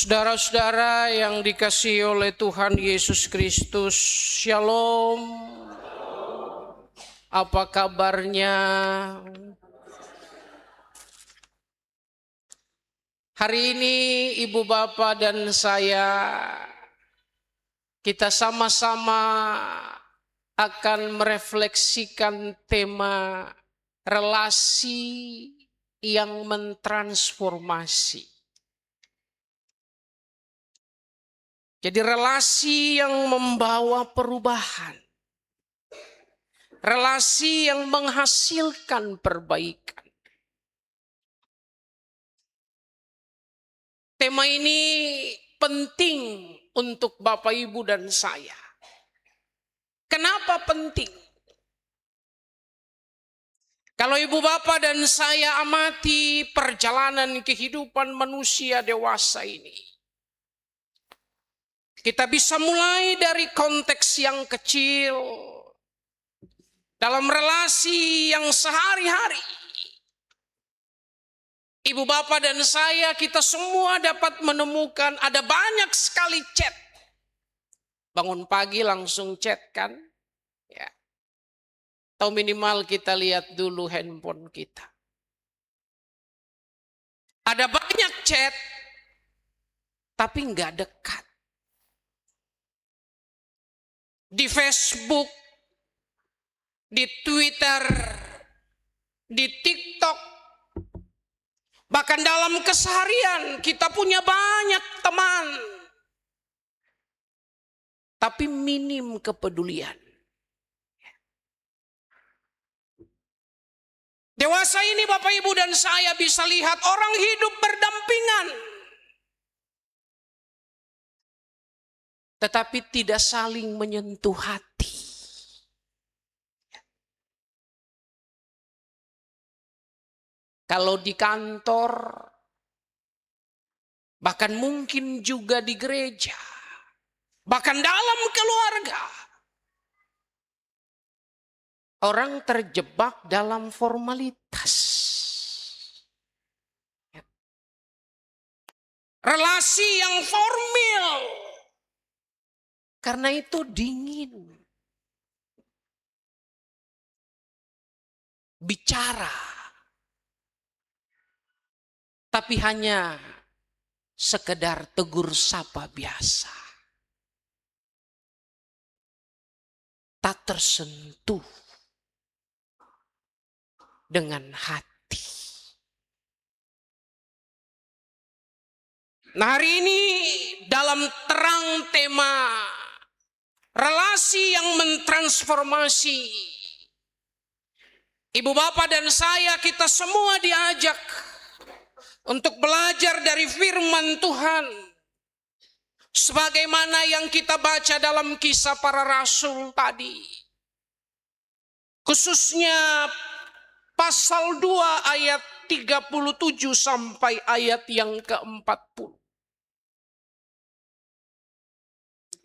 Saudara-saudara yang dikasihi oleh Tuhan Yesus Kristus, Shalom. Apa kabarnya? Hari ini Ibu Bapak dan saya, kita sama-sama akan merefleksikan tema relasi yang mentransformasi. Jadi relasi yang membawa perubahan. Relasi yang menghasilkan perbaikan. Tema ini penting untuk Bapak, Ibu, dan saya. Kenapa penting? Kalau Ibu, Bapak, dan saya amati perjalanan kehidupan manusia dewasa ini, kita bisa mulai dari konteks yang kecil, dalam relasi yang sehari-hari. Ibu, Bapak, dan saya, kita semua dapat menemukan ada banyak sekali chat. Bangun pagi langsung chat kan? Ya. Atau minimal kita lihat dulu handphone kita. Ada banyak chat, tapi nggak dekat. Di Facebook, di Twitter, di TikTok, bahkan dalam keseharian kita punya banyak teman, tapi minim kepedulian. Dewasa ini Bapak, Ibu, dan saya bisa lihat orang hidup berdampingan, tetapi tidak saling menyentuh hati. Kalau di kantor, bahkan mungkin juga di gereja, bahkan dalam keluarga, orang terjebak dalam formalitas. Relasi yang formal, karena itu dingin. Bicara, tapi hanya sekedar tegur sapa biasa. Tak tersentuh dengan hati. Nah, hari ini dalam terang tema relasi yang mentransformasi, Ibu, Bapak, dan saya, kita semua diajak untuk belajar dari firman Tuhan. Sebagaimana yang kita baca dalam Kisah Para Rasul tadi. Khususnya pasal 2 ayat 37 sampai ayat yang ke-40.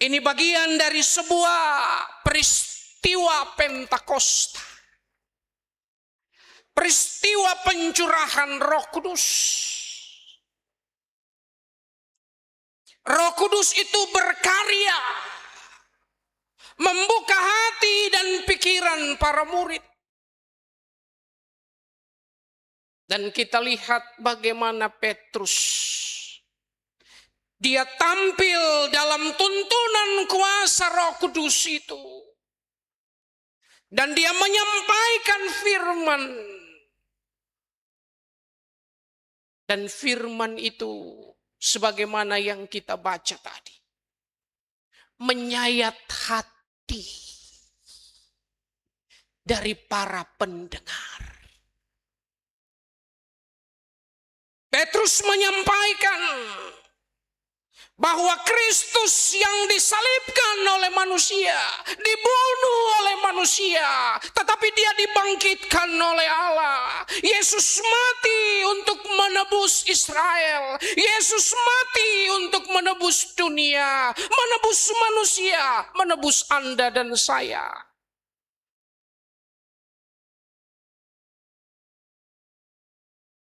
Ini bagian dari sebuah peristiwa Pentakosta. Peristiwa pencurahan Roh Kudus. Roh Kudus itu berkarya membuka hati dan pikiran para murid. Dan kita lihat bagaimana Petrus, dia tampil dalam tuntunan kuasa Roh Kudus itu. Dan dia menyampaikan firman. Dan firman itu sebagaimana yang kita baca tadi, menyayat hati dari para pendengar. Petrus menyampaikan bahwa Kristus yang disalibkan oleh manusia, dibunuh oleh manusia, tetapi dia dibangkitkan oleh Allah. Yesus mati untuk menebus Israel. Yesus mati untuk menebus dunia, menebus manusia, menebus Anda dan saya.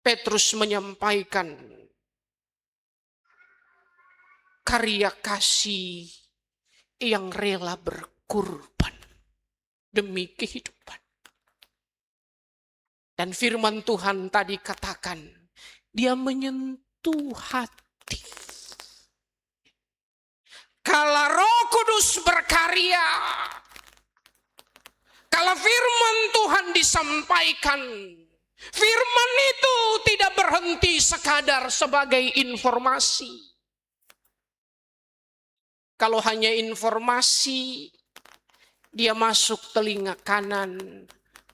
Petrus menyampaikan karya kasih yang rela berkorban demi kehidupan. Dan firman Tuhan tadi katakan, dia menyentuh hati. Kala Roh Kudus berkarya, kala firman Tuhan disampaikan, firman itu tidak berhenti sekadar sebagai informasi. Kalau hanya informasi, dia masuk telinga kanan,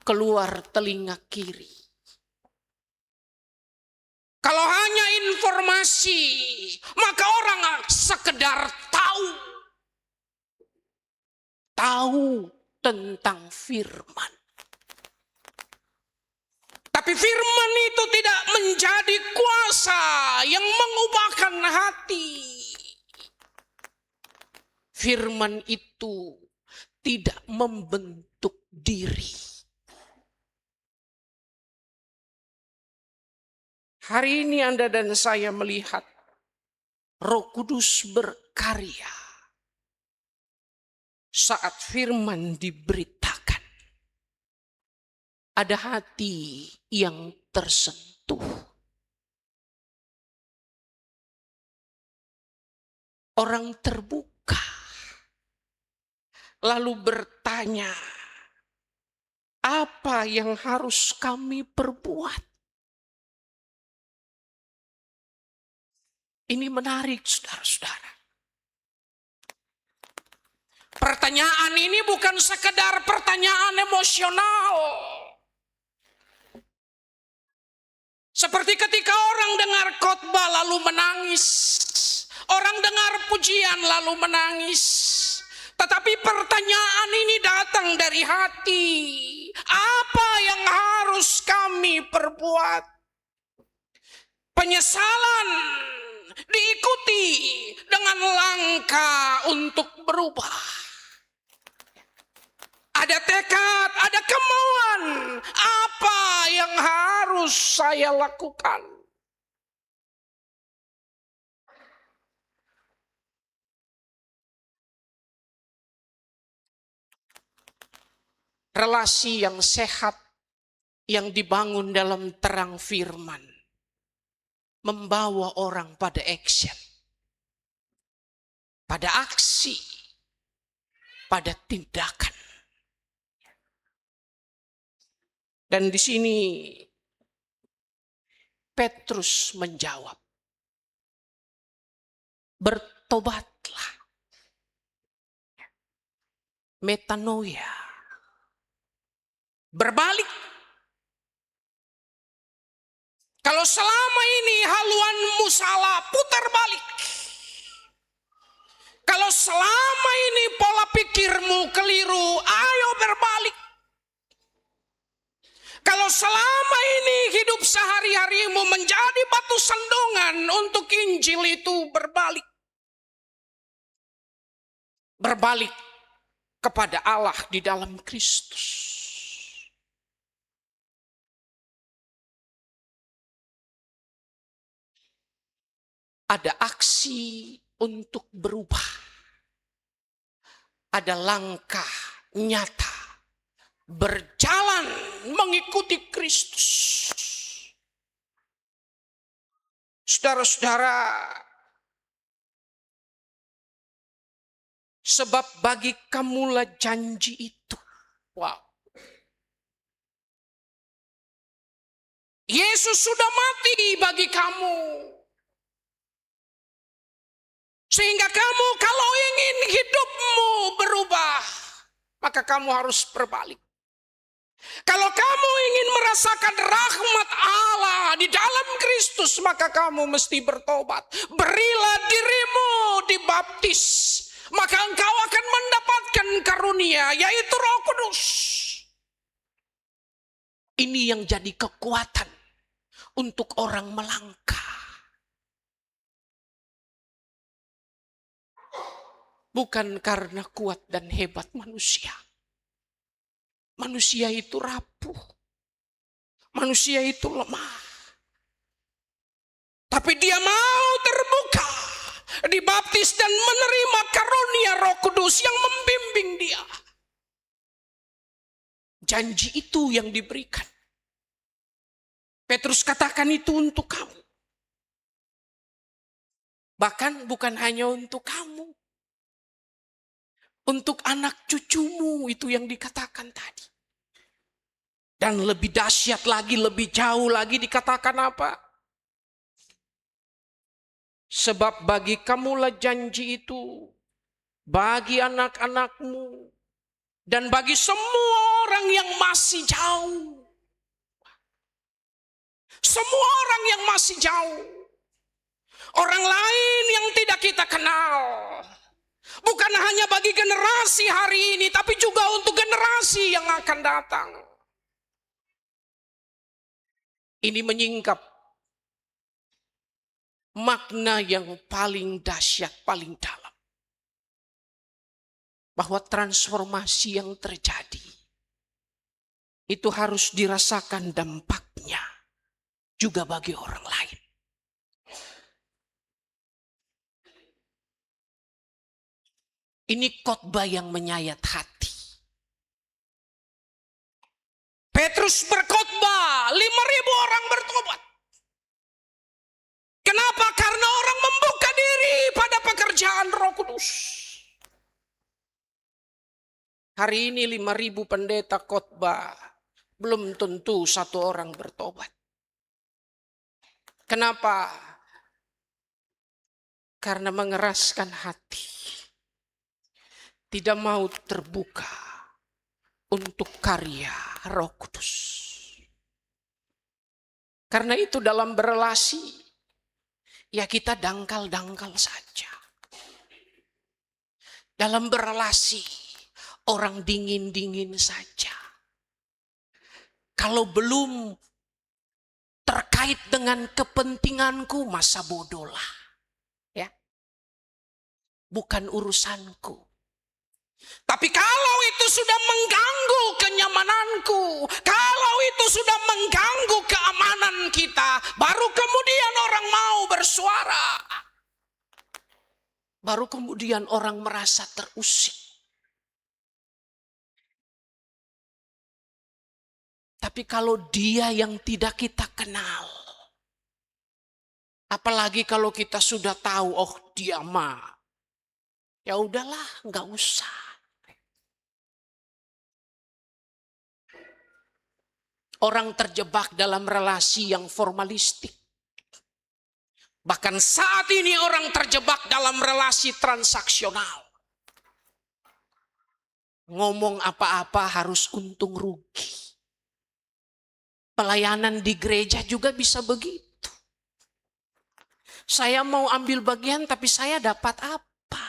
keluar telinga kiri. Kalau hanya informasi, maka orang sekedar tahu tentang firman. Tapi firman itu tidak menjadi kuasa yang mengubahkan hati. Firman itu tidak membentuk diri. Hari ini Anda dan saya melihat Roh Kudus berkarya saat firman diberitakan. Ada hati yang tersentuh. Orang terbuka. Lalu bertanya, apa yang harus kami perbuat? Ini menarik, saudara-saudara. Pertanyaan ini bukan sekedar pertanyaan emosional. Seperti ketika orang dengar khotbah lalu menangis. Orang dengar pujian lalu menangis. Tetapi pertanyaan ini datang dari hati. Apa yang harus kami perbuat? Penyesalan diikuti dengan langkah untuk berubah. Ada tekad, ada kemauan. Apa yang harus saya lakukan? Relasi yang sehat, yang dibangun dalam terang firman, membawa orang pada action, pada aksi, pada tindakan. Dan di sini Petrus menjawab, bertobatlah, metanoia, berbalik. Kalau selama ini haluanmu salah, putar balik. Kalau selama ini pola pikirmu keliru, ayo berbalik. Kalau selama ini hidup sehari-harimu menjadi batu sandungan untuk Injil itu, berbalik. Berbalik kepada Allah di dalam Kristus. Ada aksi untuk berubah. Ada langkah nyata. Berjalan mengikuti Kristus. Saudara-saudara, sebab bagi kamulah janji itu. Wow. Yesus sudah mati bagi kamu. Sehingga kamu kalau ingin hidupmu berubah, maka kamu harus berbalik. Kalau kamu ingin merasakan rahmat Allah di dalam Kristus, maka kamu mesti bertobat. Berilah dirimu dibaptis, maka engkau akan mendapatkan karunia, yaitu Roh Kudus. Ini yang jadi kekuatan untuk orang melangkah. Bukan karena kuat dan hebat manusia. Manusia itu rapuh. Manusia itu lemah. Tapi dia mau terbuka. dibaptis dan menerima karunia Roh Kudus yang membimbing dia. Janji itu yang diberikan. Petrus katakan itu untuk kamu. Bahkan bukan hanya untuk kamu. Untuk anak cucumu itu yang dikatakan tadi. Dan lebih dahsyat lagi, lebih jauh lagi dikatakan apa? Sebab bagi kamulah janji itu, bagi anak-anakmu, dan bagi semua orang yang masih jauh. Semua orang yang masih jauh. Orang lain yang tidak kita kenal. Bukan hanya bagi generasi hari ini, tapi juga untuk generasi yang akan datang. Ini menyingkap makna yang paling dahsyat, paling dalam. Bahwa transformasi yang terjadi itu harus dirasakan dampaknya juga bagi orang lain. Ini khotbah yang menyayat hati. Petrus berkhotbah, 5.000 orang bertobat. Kenapa? Karena orang membuka diri pada pekerjaan Roh Kudus. Hari ini 5.000 pendeta khotbah, belum tentu satu orang bertobat. Kenapa? Karena mengeraskan hati. Tidak mau terbuka untuk karya Roh Kudus. Karena itu dalam berelasi, ya kita dangkal-dangkal saja. Dalam berelasi, orang dingin-dingin saja. Kalau belum terkait dengan kepentinganku, masa bodohlah. Ya. Bukan urusanku. Tapi kalau itu sudah mengganggu kenyamananku, kalau itu sudah mengganggu keamanan kita, baru kemudian orang mau bersuara. Baru kemudian orang merasa terusik. Tapi kalau dia yang tidak kita kenal, apalagi kalau kita sudah tahu, oh dia mah, ya udahlah, nggak usah. Orang terjebak dalam relasi yang formalistik. Bahkan saat ini orang terjebak dalam relasi transaksional. Ngomong apa-apa harus untung rugi. Pelayanan di gereja juga bisa begitu. Saya mau ambil bagian tapi saya dapat apa?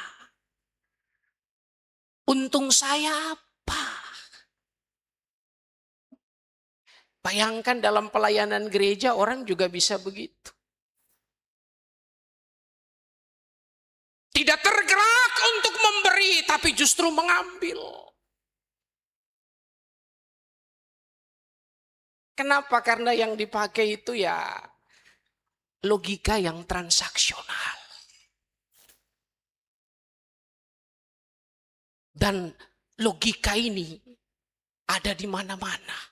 Untung saya apa? Bayangkan dalam pelayanan gereja orang juga bisa begitu. Tidak tergerak untuk memberi tapi justru mengambil. Kenapa? Karena yang dipakai itu ya logika yang transaksional. Dan logika ini ada di mana-mana.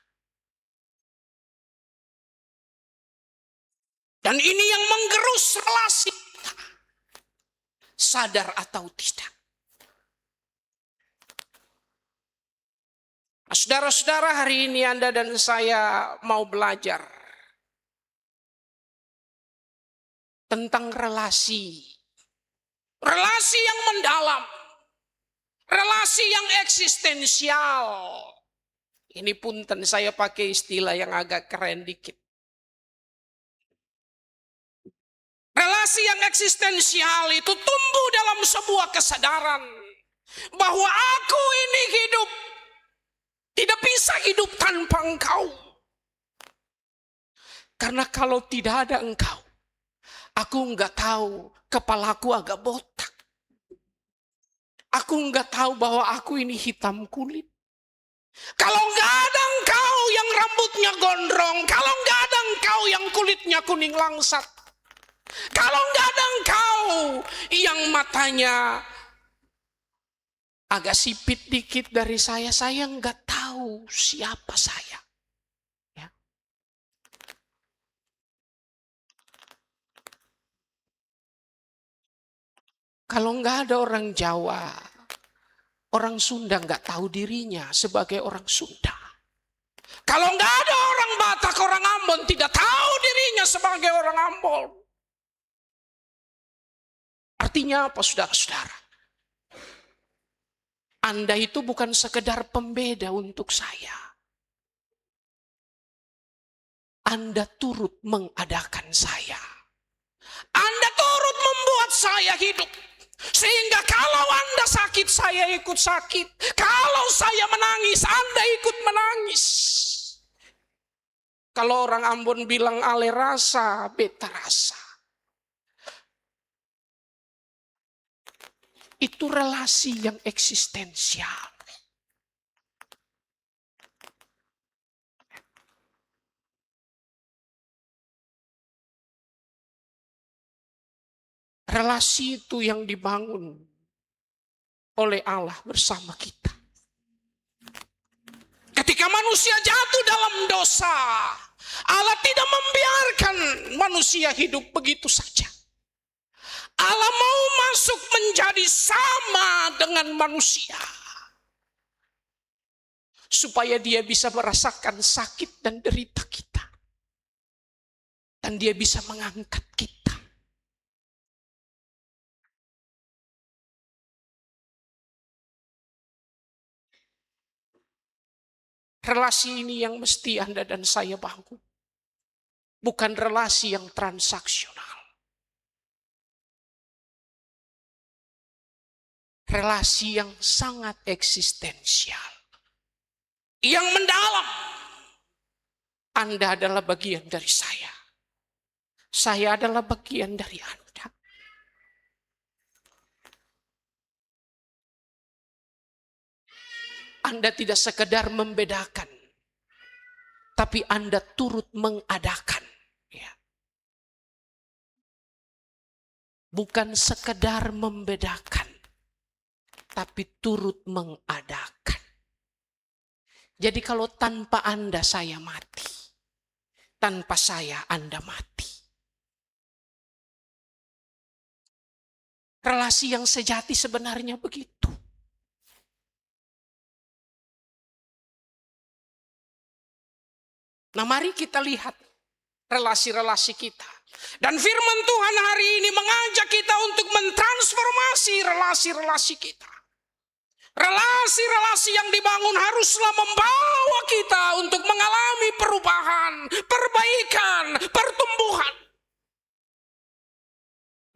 Dan ini yang menggerus relasi kita. Sadar atau tidak. Saudara-saudara, hari ini Anda dan saya mau belajar tentang relasi. Relasi yang mendalam. Relasi yang eksistensial. Ini punten saya pakai istilah yang agak keren dikit. Relasi yang eksistensial itu tumbuh dalam sebuah kesadaran bahwa aku ini hidup, tidak bisa hidup tanpa engkau. Karena kalau tidak ada engkau, aku enggak tahu kepalaku agak botak. Aku enggak tahu bahwa aku ini hitam kulit. Kalau enggak ada engkau yang rambutnya gondrong, kalau enggak ada engkau yang kulitnya kuning langsat, kalau Kalau nggak ada engkau yang matanya agak sipit dikit dari saya nggak tahu siapa saya. Ya. Kalau nggak ada orang Jawa, orang Sunda nggak tahu dirinya sebagai orang Sunda. Kalau nggak ada orang Batak, orang Ambon tidak tahu dirinya sebagai orang Ambon. Artinya apa, saudara-saudara? Anda itu bukan sekedar pembeda untuk saya. Anda turut mengadakan saya. Anda turut membuat saya hidup. Sehingga kalau Anda sakit, saya ikut sakit. Kalau saya menangis, Anda ikut menangis. Kalau orang Ambon bilang ale rasa, beta rasa. Itu relasi yang eksistensial. Relasi itu yang dibangun oleh Allah bersama kita. Ketika manusia jatuh dalam dosa, Allah tidak membiarkan manusia hidup begitu saja. Allah mau masuk menjadi sama dengan manusia. Supaya dia bisa merasakan sakit dan derita kita. Dan dia bisa mengangkat kita. Relasi ini yang mesti Anda dan saya bangun. Bukan relasi yang transaksional. Relasi yang sangat eksistensial. Yang mendalam. Anda adalah bagian dari saya. Saya adalah bagian dari Anda. Anda tidak sekedar membedakan. Tapi Anda turut mengadakan. Ya. Bukan sekedar membedakan. Tapi turut mengadakan. Jadi kalau tanpa Anda saya mati. Tanpa saya Anda mati. Relasi yang sejati sebenarnya begitu. Nah, mari kita lihat relasi-relasi kita. Dan firman Tuhan hari ini mengajak kita untuk mentransformasi relasi-relasi kita. Relasi-relasi yang dibangun haruslah membawa kita untuk mengalami perubahan, perbaikan, pertumbuhan.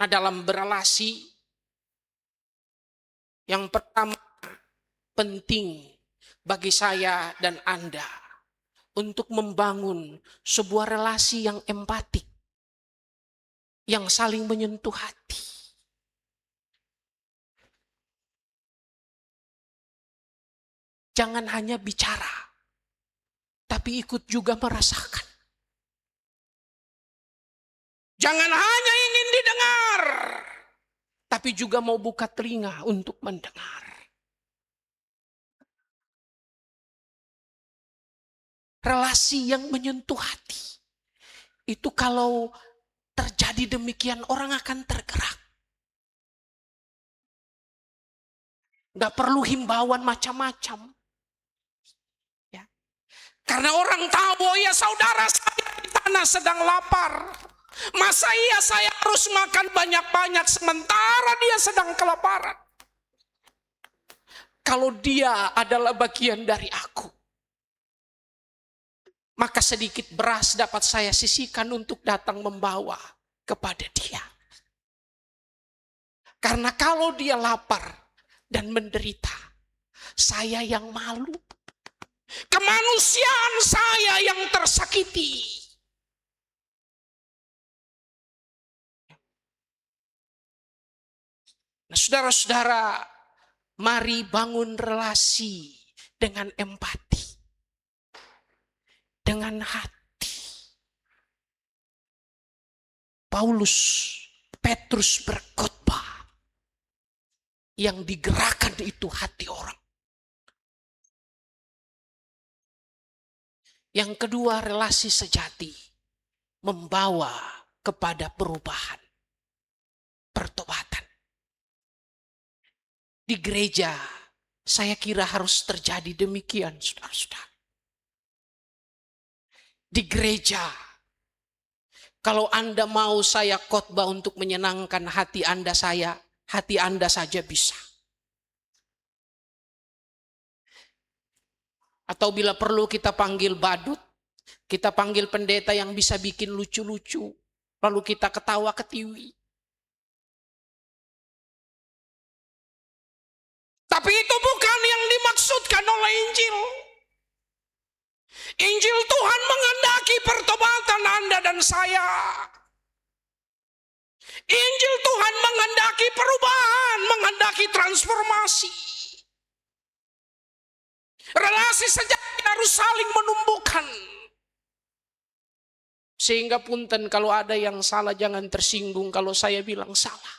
Nah, dalam berelasi, yang pertama penting bagi saya dan Anda untuk membangun sebuah relasi yang empatik, yang saling menyentuh hati. Jangan hanya bicara, tapi ikut juga merasakan. Jangan hanya ingin didengar, tapi juga mau buka telinga untuk mendengar. Relasi yang menyentuh hati. Itu kalau terjadi demikian, orang akan tergerak. Gak perlu himbauan macam-macam. Ya. Karena orang tahu, oh ya saudara saya di tanah sedang lapar. Masa iya saya harus makan banyak-banyak sementara dia sedang kelaparan. Kalau dia adalah bagian dari aku, maka sedikit beras dapat saya sisihkan untuk datang membawa kepada dia. Karena kalau dia lapar dan menderita, saya yang malu. Kemanusiaan saya yang tersakiti. Nah, saudara-saudara, mari bangun relasi dengan empati. Dengan hati. Paulus Petrus berkhotbah, yang digerakkan itu hati orang. Yang kedua, relasi sejati membawa kepada perubahan, pertobatan. Di gereja, saya kira harus terjadi demikian, saudara-saudara. Di gereja, kalau Anda mau saya khotbah untuk menyenangkan hati Anda saja bisa. Atau bila perlu kita panggil badut, kita panggil pendeta yang bisa bikin lucu-lucu, lalu kita ketawa ketiwi. Tapi itu bukan yang dimaksudkan oleh Injil. Injil Tuhan menghendaki pertobatan Anda dan saya. Injil Tuhan menghendaki perubahan, menghendaki transformasi. Relasi sejati harus saling menumbuhkan. Sehingga punten kalau ada yang salah jangan tersinggung kalau saya bilang salah.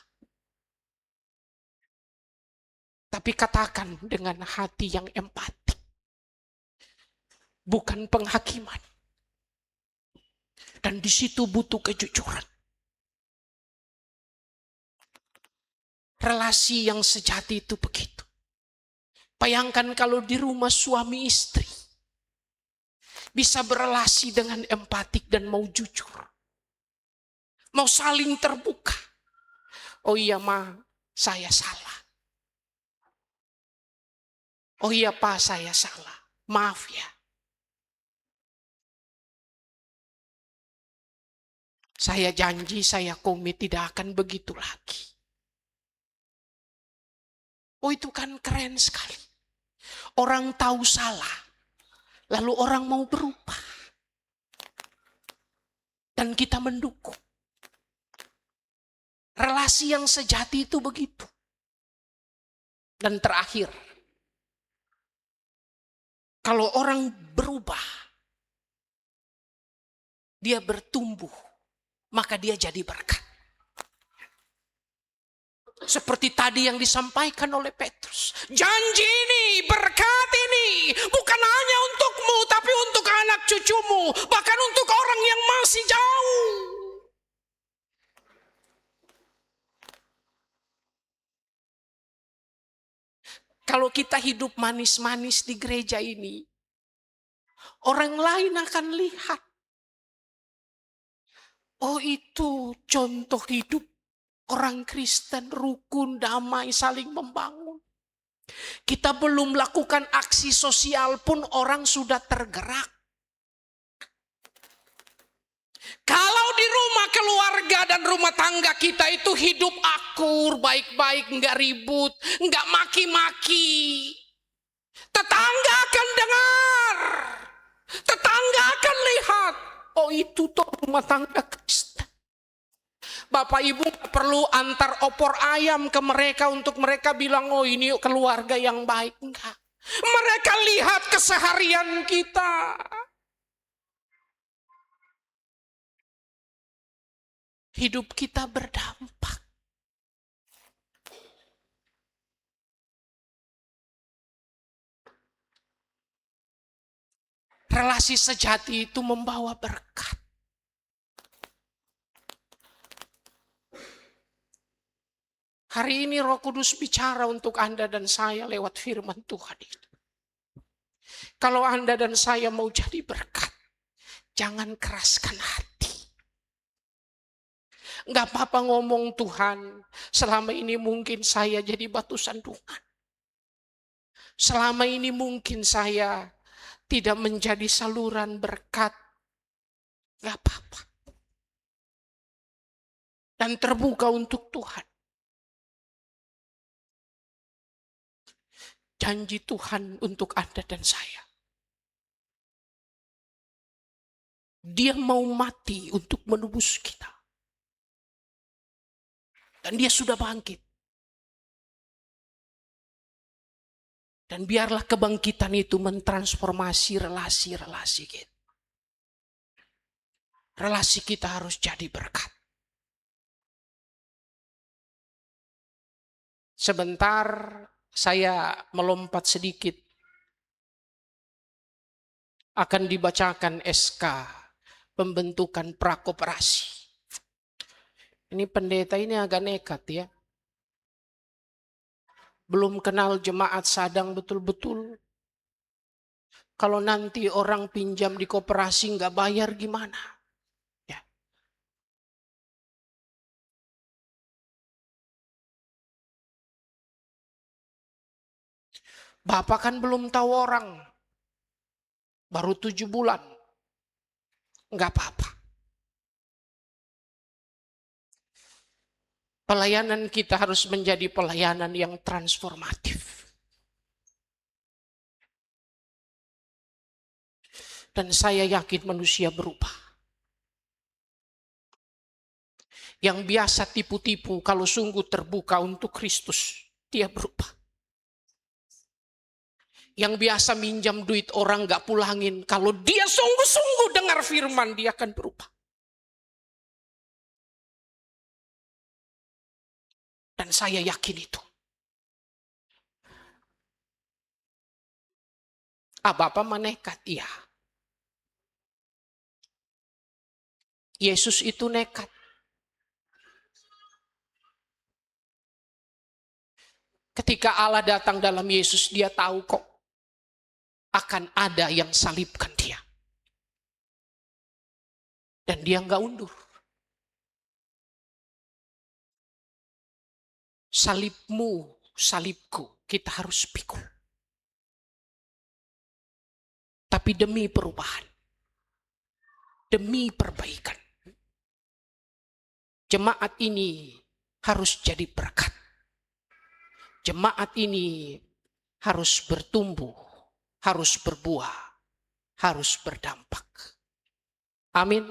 Tapi katakan dengan hati yang empatik. Bukan penghakiman. Dan di situ butuh kejujuran. Relasi yang sejati itu begitu. Bayangkan kalau di rumah suami istri bisa berelasi dengan empatik dan mau jujur. Mau saling terbuka. Oh iya Ma, saya salah. Oh iya Pak, saya salah. Maaf ya. Saya janji, saya komit tidak akan begitu lagi. Oh itu kan keren sekali. Orang tahu salah, lalu orang mau berubah. Dan kita mendukung. Relasi yang sejati itu begitu. Dan terakhir, kalau orang berubah, dia bertumbuh, maka dia jadi berkat. Seperti tadi yang disampaikan oleh Petrus. Janji ini, berkat ini, bukan hanya untukmu, tapi untuk anak cucumu. Bahkan untuk orang yang masih jauh. Kalau kita hidup manis-manis di gereja ini, orang lain akan lihat. Oh itu contoh hidup orang Kristen, rukun, damai, saling membangun. Kita belum melakukan aksi sosial pun orang sudah tergerak. Kalau di rumah keluarga dan rumah tangga kita itu hidup akur, baik-baik, enggak ribut, enggak maki-maki. Tetangga akan dengar. Tetangga akan lihat. Oh itu tuh rumah tangga Kristen. Bapak Ibu perlu antar opor ayam ke mereka untuk mereka bilang, oh ini keluarga yang baik. Enggak. Mereka lihat keseharian kita. Hidup kita berdampak. Relasi sejati itu membawa berkat. Hari ini Roh Kudus bicara untuk Anda dan saya lewat firman Tuhan itu. Kalau Anda dan saya mau jadi berkat, jangan keraskan hati. Enggak apa-apa ngomong Tuhan, selama ini mungkin saya jadi batu sandungan. Selama ini mungkin saya tidak menjadi saluran berkat. Enggak apa-apa. Dan terbuka untuk Tuhan. Janji Tuhan untuk Anda dan saya. Dia mau mati untuk menebus kita. Dan dia sudah bangkit. Dan biarlah kebangkitan itu mentransformasi relasi-relasi kita. Relasi kita harus jadi berkat. Sebentar saya melompat sedikit. Akan dibacakan SK pembentukan prakoperasi. Ini pendeta ini agak nekat ya. Belum kenal jemaat Sadang betul-betul. Kalau nanti orang pinjam di koperasi nggak bayar gimana? Ya. Bapak kan belum tahu orang. Baru 7 bulan. Nggak apa-apa. Pelayanan kita harus menjadi pelayanan yang transformatif. Dan saya yakin manusia berubah. Yang biasa tipu-tipu kalau sungguh terbuka untuk Kristus, dia berubah. Yang biasa minjam duit orang gak pulangin, kalau dia sungguh-sungguh dengar firman, dia akan berubah. Dan saya yakin itu. Bapak menekat, iya. Yesus itu nekat. Ketika Allah datang dalam Yesus, dia tahu kok akan ada yang salibkan dia. Dan dia nggak undur. Salibmu, salibku, kita harus pikul. Tapi demi perubahan. Demi perbaikan. Jemaat ini harus jadi berkat. Jemaat ini harus bertumbuh, harus berbuah, harus berdampak. Amin.